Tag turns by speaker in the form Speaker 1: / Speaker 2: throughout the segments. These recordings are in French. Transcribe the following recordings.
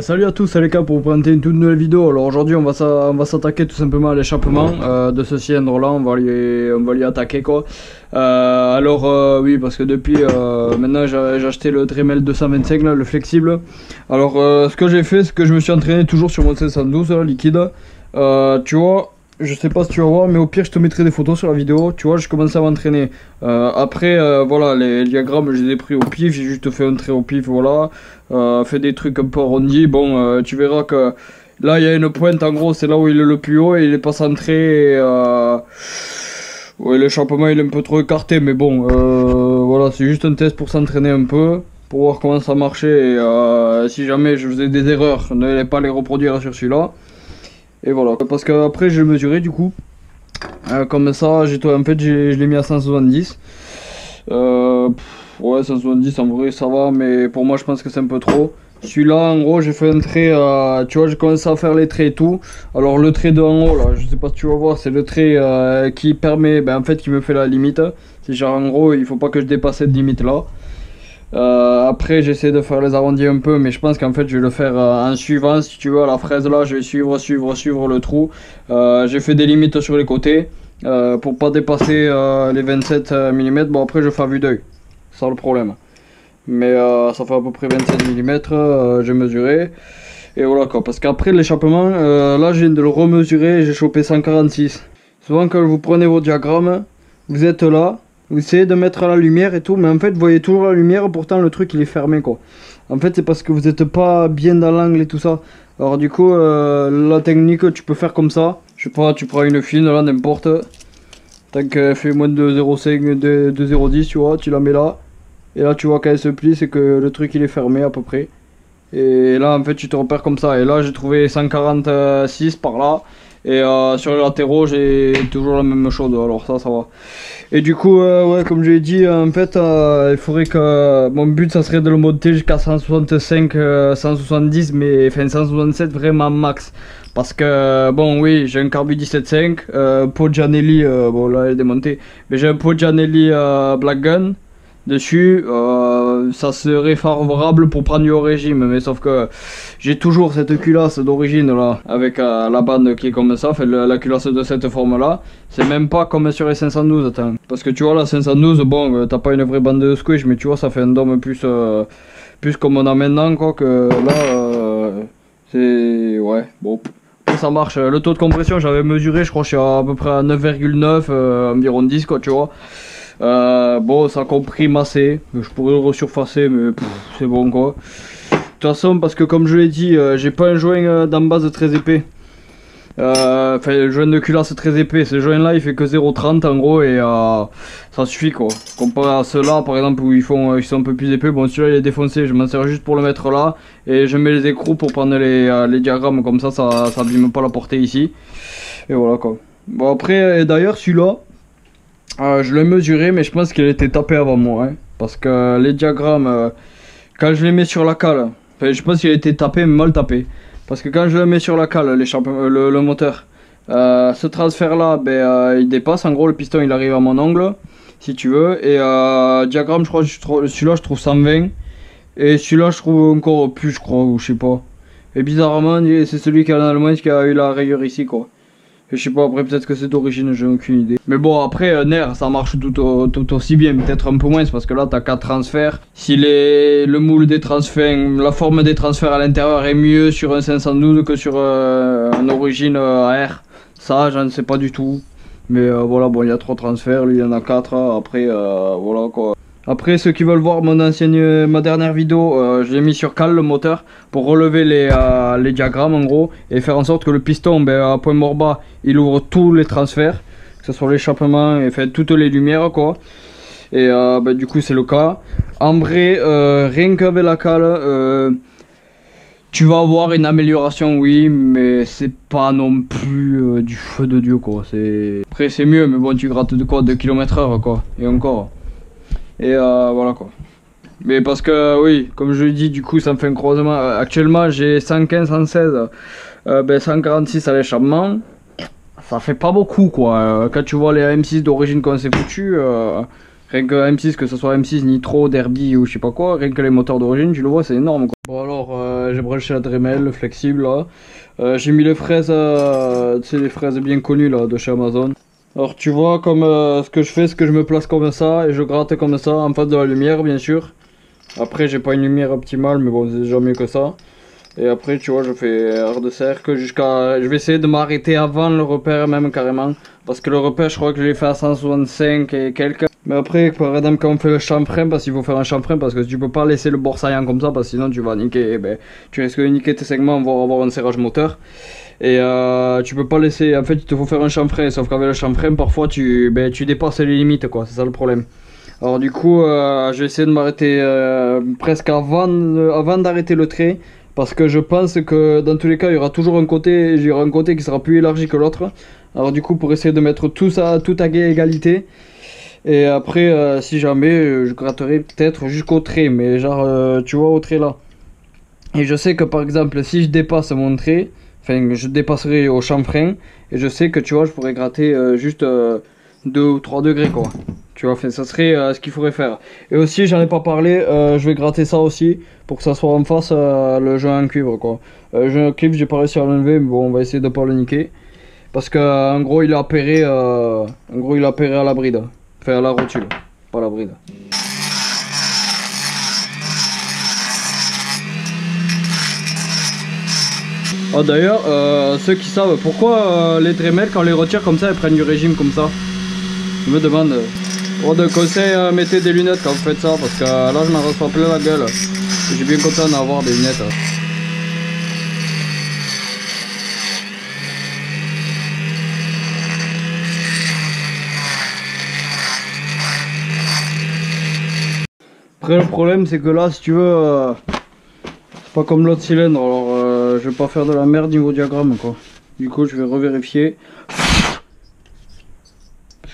Speaker 1: Salut à tous, c'est les gars pour vous présenter une toute nouvelle vidéo. Alors aujourd'hui on va s'attaquer tout simplement à l'échappement de ce cylindre là, on va lui attaquer quoi. Oui, parce que depuis maintenant j'ai acheté le Dremel 225 là, le flexible. Alors ce que j'ai fait, c'est que je me suis entraîné toujours sur mon 512 là, liquide. Tu vois, je sais pas si tu vas voir, mais au pire je te mettrai des photos sur la vidéo. Tu vois, je commençais à m'entraîner. Voilà, les diagrammes je les ai pris au pif, j'ai juste fait un trait au pif, voilà. Fait des trucs un peu arrondis. Bon, tu verras que là il y a une pointe, en gros c'est là où il est le plus haut et il est pas centré. Ouais, l'échappement il est un peu trop écarté, mais bon, voilà, c'est juste un test pour s'entraîner un peu, pour voir comment ça marchait. Et si jamais je faisais des erreurs, n'allez pas les reproduire sur celui-là. Et voilà, parce que après j'ai mesuré du coup, comme ça, en fait je l'ai mis à 170. Ouais, 170 en vrai ça va, mais pour moi je pense que c'est un peu trop. Celui-là en gros j'ai fait un trait, tu vois, j'ai commencé à faire les traits et tout. Alors le trait de en haut là, je sais pas si tu vas voir, c'est le trait qui permet, en fait qui me fait la limite. C'est genre en gros il faut pas que je dépasse cette limite là. Après j'essaie de faire les arrondis un peu, mais je pense qu'en fait je vais le faire en suivant. Si tu veux, à la fraise là je vais suivre le trou. J'ai fait des limites sur les côtés pour pas dépasser les 27 mm. Bon après je fais à vue d'œil, c'est ça le problème, mais ça fait à peu près 27 mm. J'ai mesuré et voilà quoi, parce qu'après l'échappement là je viens de le remesurer, j'ai chopé 146. Souvent quand vous prenez vos diagrammes, vous êtes là, vous essayez de mettre la lumière et tout, mais en fait vous voyez toujours la lumière, pourtant le truc il est fermé quoi. En fait c'est parce que vous n'êtes pas bien dans l'angle et tout ça. Alors du coup la technique, tu peux faire comme ça, je sais pas, tu prends une fine là, n'importe, tant qu'elle fait moins de 0,5, de 0,10, tu vois, tu la mets là, et là tu vois quand elle se plie, c'est que le truc il est fermé à peu près. Et là en fait tu te repères comme ça, et là j'ai trouvé 146 par là. Et sur les latéraux j'ai toujours la même chose, alors ça va. Et du coup ouais, comme je l'ai dit, en fait il faudrait que mon but ça serait de le monter jusqu'à 165, 170, mais enfin 167 vraiment max. Parce que bon oui, j'ai un Carbu 17.5, pot Gianelli, bon là elle est démontée, mais j'ai un pot Gianelli Black Gun dessus. Ça serait favorable pour prendre du haut régime, mais sauf que j'ai toujours cette culasse d'origine là, avec la bande qui est comme ça, fait la culasse de cette forme là. C'est même pas comme sur les 512, attends, parce que tu vois la 512, bon t'as pas une vraie bande de squish, mais tu vois ça fait un dôme plus comme on a maintenant quoi, que là c'est ouais bon. Ça marche, le taux de compression j'avais mesuré, je crois que je suis à peu près à 9,9, environ 10 quoi, tu vois. Bon, ça comprime assez, je pourrais le resurfacer, mais c'est bon quoi. De toute façon, parce que comme je l'ai dit, j'ai pas un joint d'en base très épais. Enfin, le joint de culasse très épais, ce joint là il fait que 0,30 en gros, et ça suffit quoi. Comparé à ceux-là par exemple où ils sont un peu plus épais, bon celui-là il est défoncé, je m'en sers juste pour le mettre là, et je mets les écrous pour prendre les diagrammes, comme ça abîme pas la portée ici. Et voilà quoi. Bon après, d'ailleurs celui-là, je l'ai mesuré, mais je pense qu'il était tapé avant moi, hein, parce que les diagrammes, quand je les mets sur la cale, enfin, je pense qu'il a été tapé, mais mal tapé. Parce que quand je le mets sur la cale, le moteur, ce transfert là, il dépasse, en gros le piston il arrive à mon angle, si tu veux. Et diagramme, je crois, celui-là je trouve 120, et celui-là je trouve encore plus, je crois, ou je sais pas. Et bizarrement, c'est celui qui en a le moins qui a eu la rayure ici quoi. Je sais pas, après peut-être que c'est d'origine, j'ai aucune idée. Mais bon, après NER ça marche tout aussi bien, peut-être un peu moins, parce que là t'as 4 transferts. Si le moule des transferts, la forme des transferts à l'intérieur est mieux sur un 512 que sur un origine AR, ça j'en sais pas du tout. Mais voilà, bon il y a 3 transferts, lui il y en a 4, après voilà quoi. Après ceux qui veulent voir ma dernière vidéo, je l'ai mis sur cale le moteur pour relever les diagrammes en gros, et faire en sorte que le piston à point mort bas il ouvre tous les transferts, que ce soit l'échappement et fait toutes les lumières quoi. Et du coup c'est le cas. En vrai rien qu'avec la cale tu vas avoir une amélioration, oui, mais c'est pas non plus du feu de Dieu quoi. Après c'est mieux, mais bon tu grattes de quoi, 2 km/h quoi, et encore. Et voilà quoi. Mais parce que oui, comme je l'ai dit, du coup ça me fait un croisement. Actuellement j'ai 115, 116, 146 à l'échappement. Ça fait pas beaucoup quoi. Quand tu vois les M6 d'origine qu'on s'est foutu, rien que M6, que ce soit M6 Nitro, Derby ou je sais pas quoi, rien que les moteurs d'origine, tu le vois, c'est énorme quoi. Bon alors j'ai branché la Dremel flexible là. J'ai mis les fraises, tu sais, les fraises bien connues là de chez Amazon. Alors tu vois comme ce que je fais, c'est que je me place comme ça et je gratte comme ça en face de la lumière bien sûr. Après j'ai pas une lumière optimale mais bon c'est déjà mieux que ça. Et après tu vois je fais air de cercle jusqu'à... Je vais essayer de m'arrêter avant le repère même carrément. Parce que le repère je crois que je l'ai fait à 165 et quelques. Mais après par exemple quand on fait le chanfrein, parce qu'il faut faire un chanfrein parce que tu peux pas laisser le bord saillant comme ça parce que sinon tu vas niquer, tu risques de niquer tes segments, voire avoir un serrage moteur. Et tu peux pas laisser, en fait il te faut faire un chanfrein, sauf qu'avec le chanfrein parfois tu dépasses les limites quoi, c'est ça le problème. Alors du coup je vais essayer de m'arrêter presque avant d'arrêter le trait. Parce que je pense que dans tous les cas il y aura toujours un côté, qui sera plus élargi que l'autre. Alors du coup pour essayer de mettre tout à égalité. Et après si jamais je gratterai peut-être jusqu'au trait, mais genre tu vois au trait là. Et je sais que par exemple si je dépasse mon trait, enfin je dépasserai au chanfrein. Et je sais que tu vois je pourrais gratter juste 2 ou 3 degrés quoi. Tu vois, ça serait ce qu'il faudrait faire. Et aussi, j'en ai pas parlé, je vais gratter ça aussi pour que ça soit en face le joint en cuivre quoi. Le joint en cuivre, j'ai pas réussi à l'enlever, mais bon, on va essayer de pas le niquer. Parce que en gros, il a appairé, à la bride. Enfin, à la rotule, pas à la bride. Ah d'ailleurs, ceux qui savent pourquoi les Dremel, quand on les retire comme ça, elles prennent du régime comme ça. Je me demande. Pour de conseils, mettez des lunettes quand vous faites ça parce que là je m'en reçois plein la gueule. Je suis bien content d'avoir des lunettes. Après le problème c'est que là si tu veux, c'est pas comme l'autre cylindre, alors je vais pas faire de la merde niveau diagramme quoi. Du coup je vais revérifier.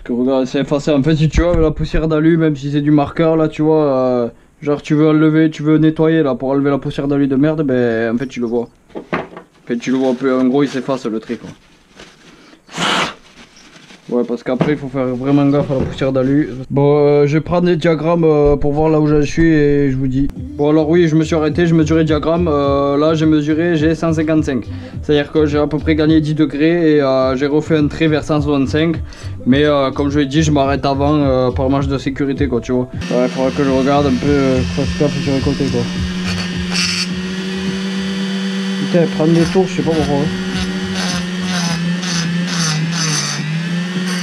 Speaker 1: Regarde, c'est effacé. En fait, si tu vois la poussière d'alu, même si c'est du marqueur, là, tu vois, genre tu veux enlever, tu veux nettoyer là pour enlever la poussière d'alu de merde, ben en fait tu le vois. En fait, tu le vois un peu. En gros, il s'efface le trait quoi. Ouais, parce qu'après, il faut faire vraiment gaffe à la poussière d'alu. Bon, je vais prendre des diagrammes pour voir là où je suis et je vous dis. Bon, alors oui, je me suis arrêté, je mesurais le diagramme. Là, j'ai 155. C'est-à-dire que j'ai à peu près gagné 10 degrés et j'ai refait un trait vers 165. Mais comme je l'ai dit, je m'arrête avant par marge de sécurité, quoi, tu vois. Ouais, il faudra que je regarde un peu, fasse gaffe sur les côtés, quoi. Putain, prendre des tours, je sais pas pourquoi.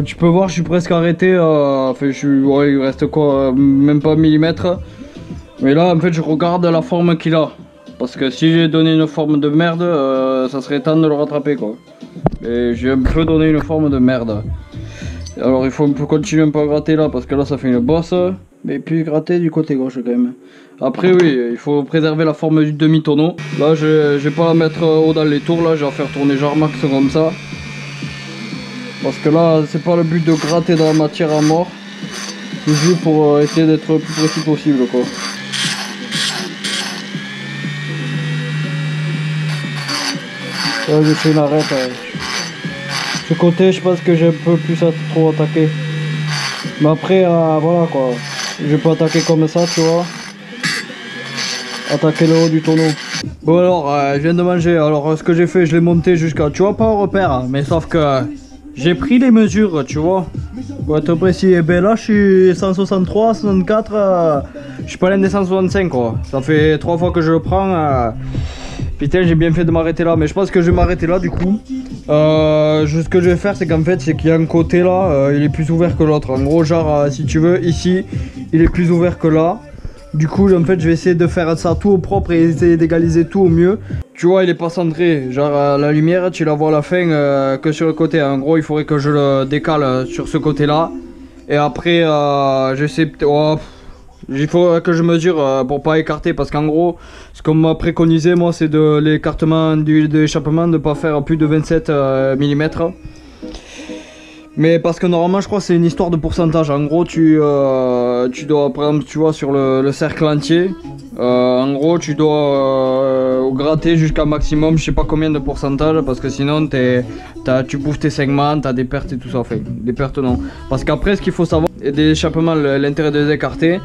Speaker 1: Tu peux voir, je suis presque arrêté. Enfin, ouais, il reste quoi, même pas millimètre. Mais là, en fait, je regarde la forme qu'il a. Parce que si j'ai donné une forme de merde, ça serait temps de le rattraper, quoi. Et j'ai un peu donné une forme de merde. Alors, il faut un peu continuer un peu à gratter là, parce que là, ça fait une bosse. Mais puis gratter du côté gauche quand même. Après, oui, il faut préserver la forme du demi-tonneau. Là, je vais pas la mettre haut dans les tours. Là, je vais faire tourner genre max comme ça. Parce que là, c'est pas le but de gratter dans la matière à mort. C'est juste pour essayer d'être le plus précis possible, quoi. Là, j'ai fait une arrête. Ce côté, je pense que j'ai un peu plus trop attaqué. Mais après, voilà quoi. Je vais pas attaquer comme ça, tu vois. Attaquer le haut du tonneau. Bon alors, je viens de manger. Alors, ce que j'ai fait, je l'ai monté jusqu'à... Tu vois, pas au repère, mais sauf que... J'ai pris les mesures, tu vois. Pour être précis, et ben là je suis 163, 164, je suis pas loin des 165 quoi. Ça fait 3 fois que je le prends. Putain, j'ai bien fait de m'arrêter là, mais je pense que je vais m'arrêter là du coup. Ce que je vais faire, c'est qu'en fait, c'est qu'il y a un côté là, il est plus ouvert que l'autre. En gros, genre, si tu veux, ici, il est plus ouvert que là. Du coup, en fait, je vais essayer de faire ça tout au propre et essayer d'égaliser tout au mieux. Tu vois, il est pas centré. Genre, la lumière, tu la vois à la fin que sur le côté. En gros, il faudrait que je le décale sur ce côté-là. Et après, j'essaie... Oh, il faut que je mesure pour pas écarter. Parce qu'en gros, ce qu'on m'a préconisé, moi, c'est de l'écartement de l'échappement de pas faire plus de 27 mm. Mais parce que normalement je crois que c'est une histoire de pourcentage. En gros tu dois, par exemple tu vois sur le cercle entier, en gros tu dois gratter jusqu'à maximum je sais pas combien de pourcentage. Parce que sinon tu bouffes tes segments, t'as des pertes et tout ça. Enfin des pertes non. Parce qu'après ce qu'il faut savoir, et des échappements, l'intérêt de les écarter.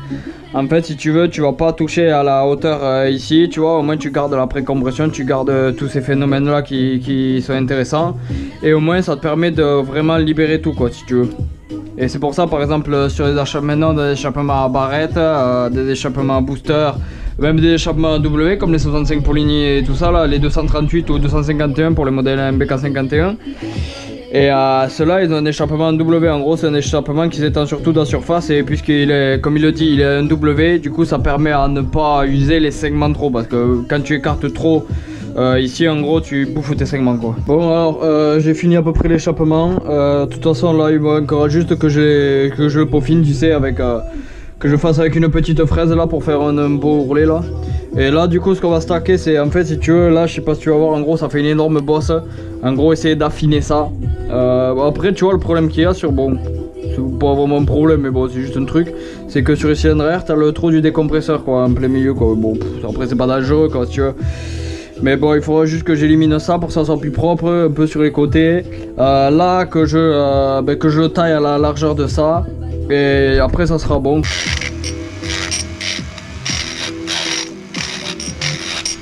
Speaker 1: En fait, si tu veux, tu vas pas toucher à la hauteur ici, tu vois, au moins tu gardes la précompression, tu gardes tous ces phénomènes là qui sont intéressants, et au moins ça te permet de vraiment libérer tout quoi, si tu veux. Et c'est pour ça, par exemple, sur les échappements, des échappements à barrette, des échappements à booster, même des échappements à W comme les 65 Poligny et tout ça là, les 238 ou 251 pour les modèles MBK51. Et ceux-là, ils ont un échappement en W. En gros, c'est un échappement qui s'étend surtout dans la surface. Et puisqu'il est, comme il le dit, il est un W, du coup, ça permet à ne pas user les segments trop. Parce que quand tu écartes trop, ici, en gros, tu bouffes tes segments, quoi. Bon, alors, j'ai fini à peu près l'échappement. De toute façon, là, il va encore juste que je le peaufine, tu sais, avec... que je fasse avec une petite fraise, là, pour faire un beau roulé, là. Et là du coup ce qu'on va stacker c'est en fait si tu veux là je sais pas si tu vas voir en gros ça fait une énorme bosse. En gros essayer d'affiner ça. Après tu vois le problème qu'il y a sur bon c'est pas vraiment un problème mais bon c'est juste un truc. C'est que sur les cylindres air t'as le trou du décompresseur quoi en plein milieu quoi. Bon après c'est pas dangereux quoi si tu veux. Mais bon il faudra juste que j'élimine ça pour que ça soit plus propre un peu sur les côtés. Là que je taille à la largeur de ça. Et après ça sera bon.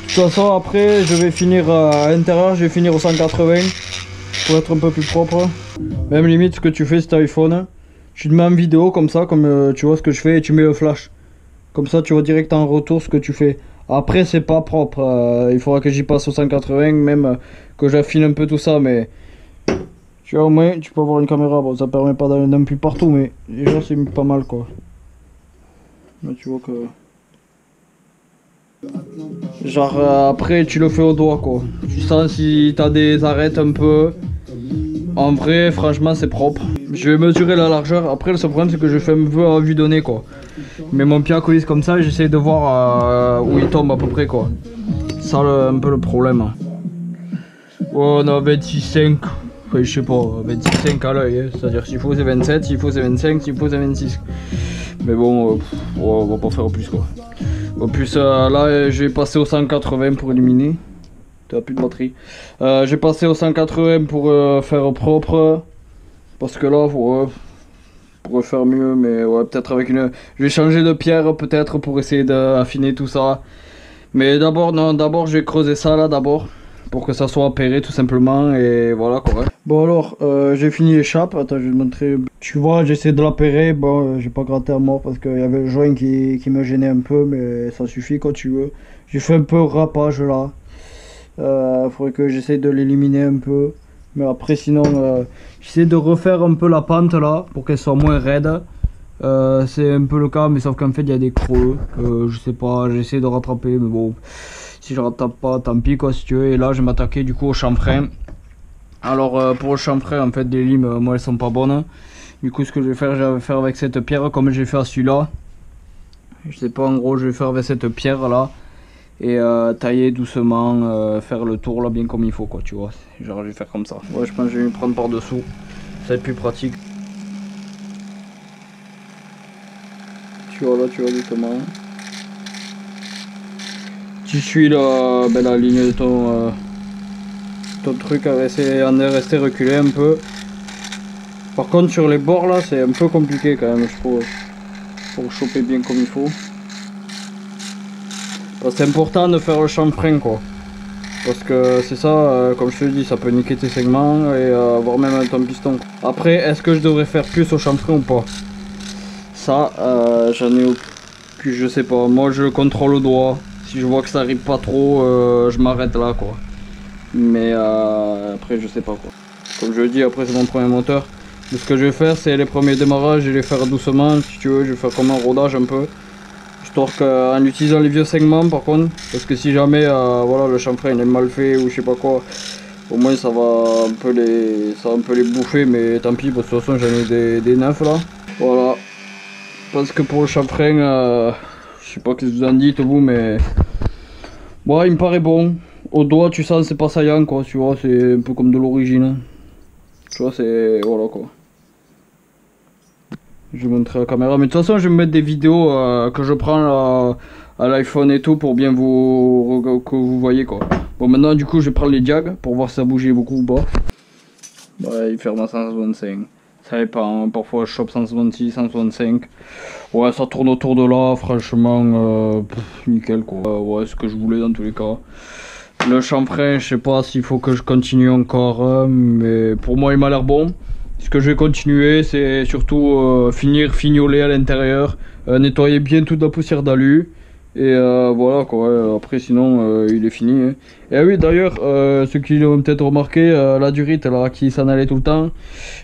Speaker 1: De toute façon après je vais finir à l'intérieur, je vais finir au 180 pour être un peu plus propre. Même limite ce que tu fais sur ton iPhone, tu te mets en vidéo comme ça, comme tu vois ce que je fais et tu mets le flash. Comme ça tu vois direct en retour ce que tu fais. Après c'est pas propre, il faudra que j'y passe au 180, même que j'affine un peu tout ça mais... Tu vois au moins tu peux avoir une caméra, bon ça permet pas d'aller non plus partout mais déjà c'est pas mal quoi. Là tu vois que... Genre après tu le fais au doigt quoi. Tu sens si t'as des arêtes un peu. En vrai franchement c'est propre. Je vais mesurer la largeur. Après le seul problème c'est que je fais un peu à vue donnée quoi. Mais mon pied à coulisse comme ça j'essaie de voir où il tombe à peu près quoi. Ça un peu le problème. Oh, on a 26,5. Enfin, je sais pas, 26,5 à l'œil. Hein. C'est à dire s'il faut c'est 27, s'il faut c'est 25, s'il faut c'est 26. Mais bon on va pas faire plus quoi. En plus là j'ai passé au 180 pour éliminer. T'as plus de batterie. J'ai passé au 180 pour faire propre. Parce que là pour faire mieux. Mais ouais peut-être avec une... Je vais changer de pierre peut-être pour essayer d'affiner tout ça. Mais d'abord non, d'abord je vais creuser ça là d'abord. Pour que ça soit appairé tout simplement. Et voilà quoi. Bon alors j'ai fini l'échappe. Attends je vais te montrer. Tu vois j'essaie de l'appairer. Bon j'ai pas gratté à mort parce qu'il y avait le joint qui me gênait un peu. Mais ça suffit quand tu veux. J'ai fait un peu rapage là. Faudrait que j'essaie de l'éliminer un peu. Mais après sinon j'essaie de refaire un peu la pente là. Pour qu'elle soit moins raide. C'est un peu le cas mais sauf qu'en fait il y a des creux. Je sais pas j'essaie de rattraper mais bon. Si je rattrape pas, tant pis quoi si tu veux. Et là je vais m'attaquer du coup au chanfrein. Alors pour le chanfrein en fait des limes moi elles sont pas bonnes. Du coup ce que je vais faire avec cette pierre comme j'ai fait à celui-là. Je sais pas en gros je vais faire avec cette pierre là. Et tailler doucement, faire le tour là bien comme il faut quoi tu vois. Genre je vais faire comme ça. Ouais je pense que je vais me prendre par dessous. Ça va être plus pratique. Tu vois là tu vois doucement. Tu suis la ligne de ton truc à rester reculé un peu. Par contre sur les bords là c'est un peu compliqué quand même je trouve. Pour choper bien comme il faut. C'est important de faire le chanfrein quoi. Parce que c'est ça, comme je te dis, ça peut niquer tes segments et voire même ton piston. Après est-ce que je devrais faire plus au chanfrein ou pas? Ça j'en ai aucune, je sais pas. Moi je contrôle au doigt. Si je vois que ça arrive pas trop, je m'arrête là quoi. Mais après je sais pas quoi. Comme je le dis, après c'est mon premier moteur. Mais ce que je vais faire c'est les premiers démarrages, je vais les faire doucement si tu veux, je vais faire comme un rodage un peu. Histoire qu'en utilisant les vieux segments par contre, parce que si jamais voilà, le chanfrein il est mal fait ou je sais pas quoi, au moins ça va un peu les bouffer mais tant pis, parce que de toute façon j'en ai des neufs là. Voilà. Parce que pour le chanfrein, je sais pas ce que vous en dites vous mais... Bon il me paraît bon. Au doigt tu sens c'est pas saillant quoi, tu vois, c'est un peu comme de l'origine. Tu vois c'est... voilà quoi. Je vais montrer la caméra, mais de toute façon je vais me mettre des vidéos que je prends à l'iPhone et tout pour bien que vous voyez quoi. Bon maintenant du coup je vais prendre les diags pour voir si ça bougeait beaucoup ou pas. Ouais il ferme à 125. Ça dépend, hein. Parfois je chope 166, 165. Ouais, ça tourne autour de là, franchement, nickel quoi. Ouais, ce que je voulais dans tous les cas. Le chanfrein, je sais pas s'il faut que je continue encore, mais pour moi il m'a l'air bon. Ce que je vais continuer, c'est surtout finir fignoler à l'intérieur, nettoyer bien toute la poussière d'alu. Et voilà quoi, ouais. Après sinon il est fini. Hein. Et oui d'ailleurs, ceux qui l'ont peut-être remarqué, la durite là qui s'en allait tout le temps.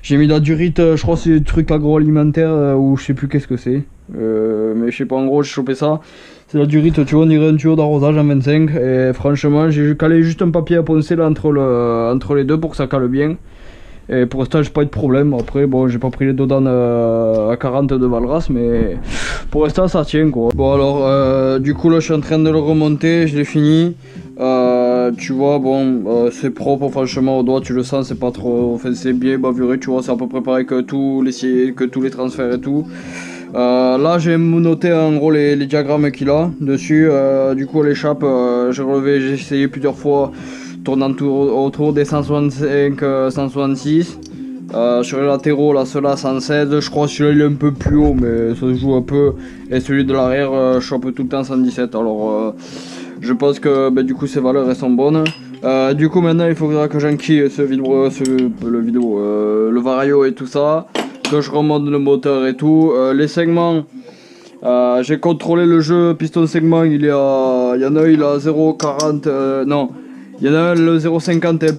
Speaker 1: J'ai mis la durite, je crois que c'est des trucs agroalimentaires ou je sais plus qu'est-ce que c'est. Mais je sais pas, en gros j'ai chopé ça. C'est la durite, tu vois, on dirait un tuyau d'arrosage en 25. Et franchement j'ai calé juste un papier à poncer là entre les deux pour que ça cale bien. Et pour l'instant j'ai pas eu de problème. Après bon, j'ai pas pris les dodans à 40 de Valras, mais pour l'instant ça tient quoi. Bon alors du coup là je suis en train de le remonter, je l'ai fini. Tu vois bon, c'est propre franchement au doigt, tu le sens, c'est pas trop, enfin c'est bien bavuré, tu vois, c'est à peu près pareil que tous les transferts et tout. Là j'ai noté en gros les diagrammes qu'il a dessus. Du coup l'échappe, j'ai essayé plusieurs fois, tournant autour des 165, 166. Sur les latéraux, là, ceux-là 116, je crois que celui-là il est un peu plus haut, mais ça se joue un peu. Et celui de l'arrière, je chope tout le temps 117. Alors, je pense que du coup ces valeurs elles sont bonnes. Du coup maintenant il faudra que j'enquille le vario et tout ça, que je remonte le moteur et tout. Les segments, j'ai contrôlé le jeu piston segment, il y en a un il a 0,40, non. Il y en a un, le 0,50 elle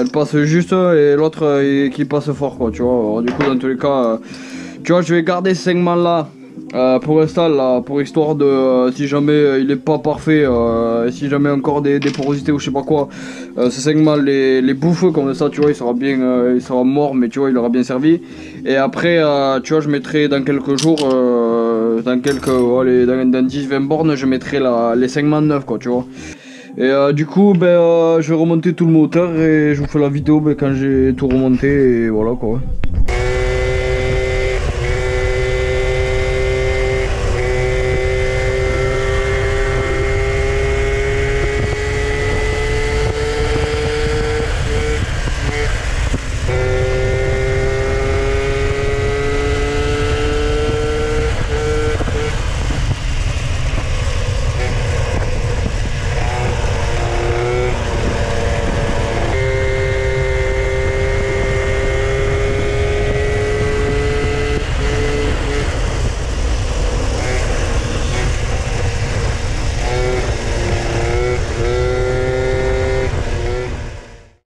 Speaker 1: passe juste et l'autre qui passe fort quoi, tu vois. Alors, du coup dans tous les cas, tu vois, je vais garder ce segment là pour l'instant là, pour histoire de si jamais il est pas parfait, si jamais encore des porosités ou je sais pas quoi, ce segment les bouffe comme ça, tu vois, il sera bien, il sera mort mais tu vois il aura bien servi. Et après tu vois je mettrai dans quelques jours, dans 10-20 bornes je mettrai les segments neufs quoi, tu vois. Et du coup, je vais remonter tout le moteur et je vous fais la vidéo quand j'ai tout remonté et voilà quoi.